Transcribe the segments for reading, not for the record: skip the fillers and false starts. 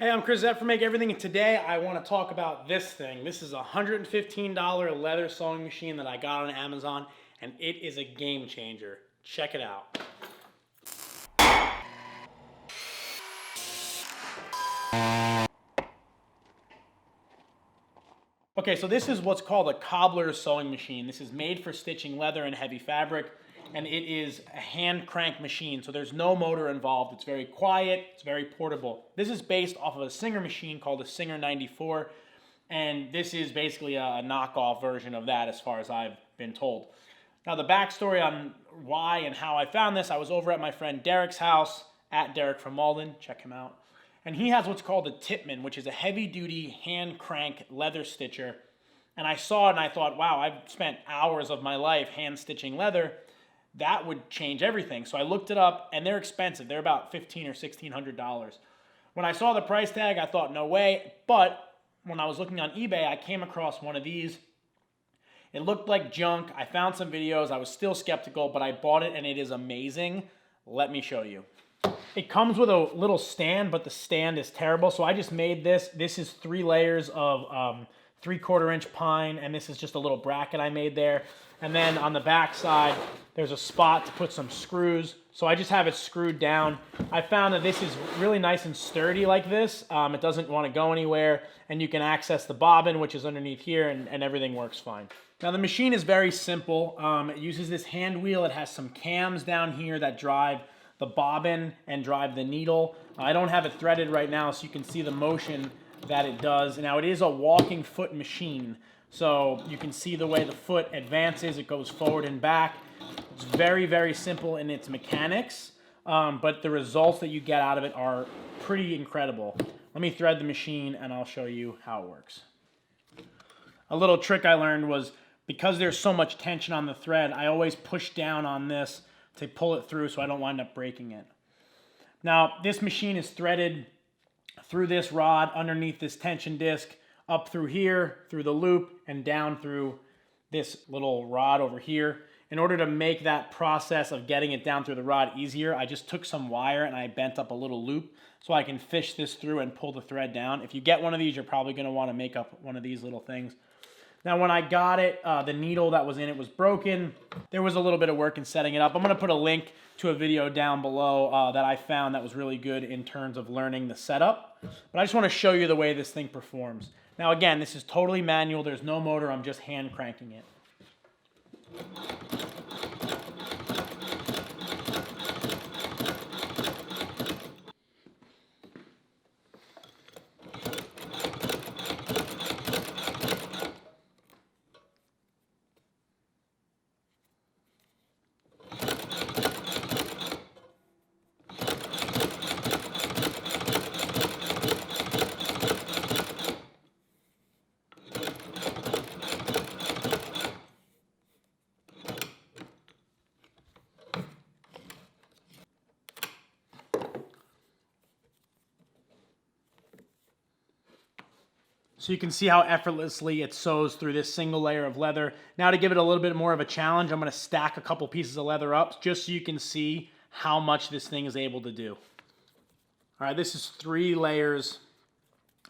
Hey, I'm Chris from Make Everything, and today I want to talk about this thing. This is a $115 leather sewing machine that I got on Amazon, and it is a game changer. Check it out. Okay, so this is what's called a cobbler's sewing machine. This is made for stitching leather and heavy fabric, and it is a hand crank machine, so there's no motor involved. It's very quiet, it's very portable. This is based off of a Singer machine called a Singer 94, and this is basically a knockoff version of that as far as I've been told. Now the backstory on why and how I found this, I was over at my friend Derek's house, at Derek from Malden, check him out. And he has what's called a Tipman, which is a heavy-duty hand crank leather stitcher. And I saw it and I thought, wow, I've spent hours of my life hand stitching leather. That would change everything. So I looked it up, and they're expensive. They're about $1,500 or $1,600. When I saw the price tag, I thought, no way. But when I was looking on eBay, I came across one of these. It looked like junk. I found some videos. I was still skeptical, but I bought it, and it is amazing. Let me show you. It comes with a little stand, but the stand is terrible. So I just made this. This is 3 layers of 3/4 inch pine, and this is just a little bracket I made there. And then on the back side, there's a spot to put some screws. So I just have it screwed down. I found that this is really nice and sturdy like this. It doesn't want to go anywhere, and you can access the bobbin, which is underneath here, and everything works fine. Now the machine is very simple. It uses this hand wheel. It has some cams down here that drive the bobbin and drive the needle. I don't have it threaded right now, so you can see the motion that it does. Now it is a walking foot machine, so you can see the way the foot advances. It goes forward and back. It's very, very simple in its mechanics, but the results that you get out of it are pretty incredible. Let me thread the machine and I'll show you how it works. A little trick I learned was, because there's so much tension on the thread, I always push down on this to pull it through so I don't wind up breaking it. Now, this machine is threaded through this rod, underneath this tension disc, up through here, through the loop, and down through this little rod over here. In order to make that process of getting it down through the rod easier, I just took some wire and I bent up a little loop so I can fish this through and pull the thread down. If you get one of these, you're probably going to want to make up one of these little things. Now, when I got it, the needle that was in it was broken. There was a little bit of work in setting it up. I'm going to put a link to a video down below that I found that was really good in terms of learning the setup. But I just want to show you the way this thing performs. Now, again, this is totally manual. There's no motor. I'm just hand cranking it. So you can see how effortlessly it sews through this single layer of leather. Now, to give it a little bit more of a challenge, I'm going to stack a couple pieces of leather up just so you can see how much this thing is able to do. All right, this is 3 layers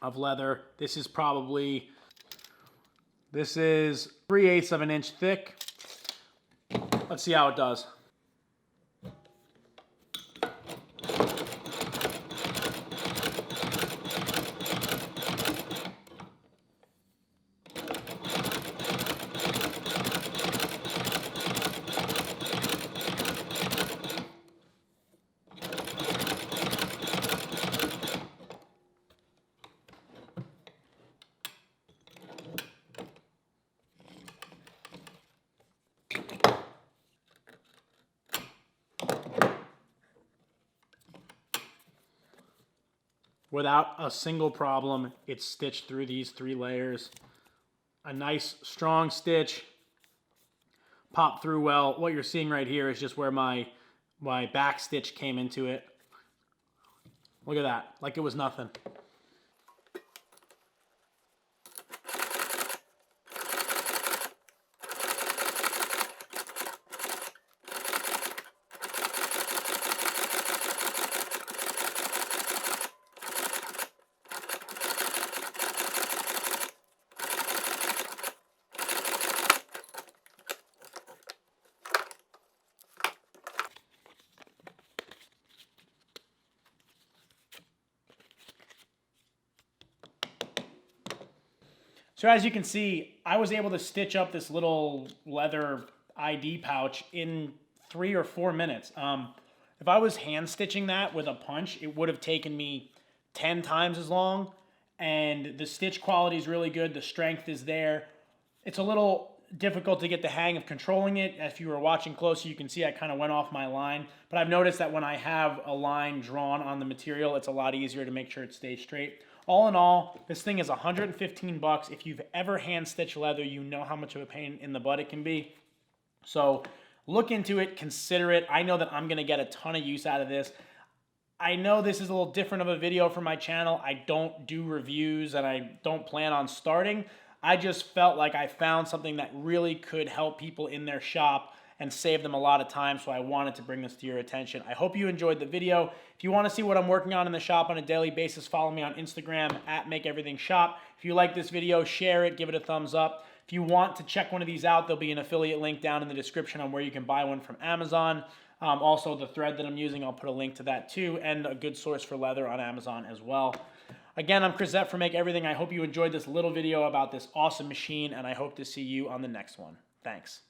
of leather. This is 3/8 of an inch thick. Let's see how it does. Without a single problem, it's stitched through these 3 layers. A nice strong stitch, popped through well. What you're seeing right here is just where my back stitch came into it. Look at that, like it was nothing. So as you can see, I was able to stitch up this little leather ID pouch in 3 or 4 minutes. If I was hand stitching that with a punch, it would have taken me 10 times as long. And the stitch quality is really good. The strength is there. It's a little difficult to get the hang of controlling it. If you were watching closely, you can see I kind of went off my line. But I've noticed that when I have a line drawn on the material, it's a lot easier to make sure it stays straight. All in all, this thing is 115 bucks. If you've ever hand stitched leather, you know how much of a pain in the butt it can be. So look into it, consider it. I know that I'm gonna get a ton of use out of this. I know this is a little different of a video for my channel. I don't do reviews and I don't plan on starting. I just felt like I found something that really could help people in their shop and save them a lot of time, so I wanted to bring this to your attention. I hope you enjoyed the video. If you want to see what I'm working on in the shop on a daily basis, follow me on Instagram at MakeEverythingShop. If you like this video, share it, give it a thumbs up. If you want to check one of these out, there'll be an affiliate link down in the description on where you can buy one from Amazon. Also, the thread that I'm using, I'll put a link to that too, and a good source for leather on Amazon as well. Again, I'm Chris from Make Everything. I hope you enjoyed this little video about this awesome machine, and I hope to see you on the next one. Thanks.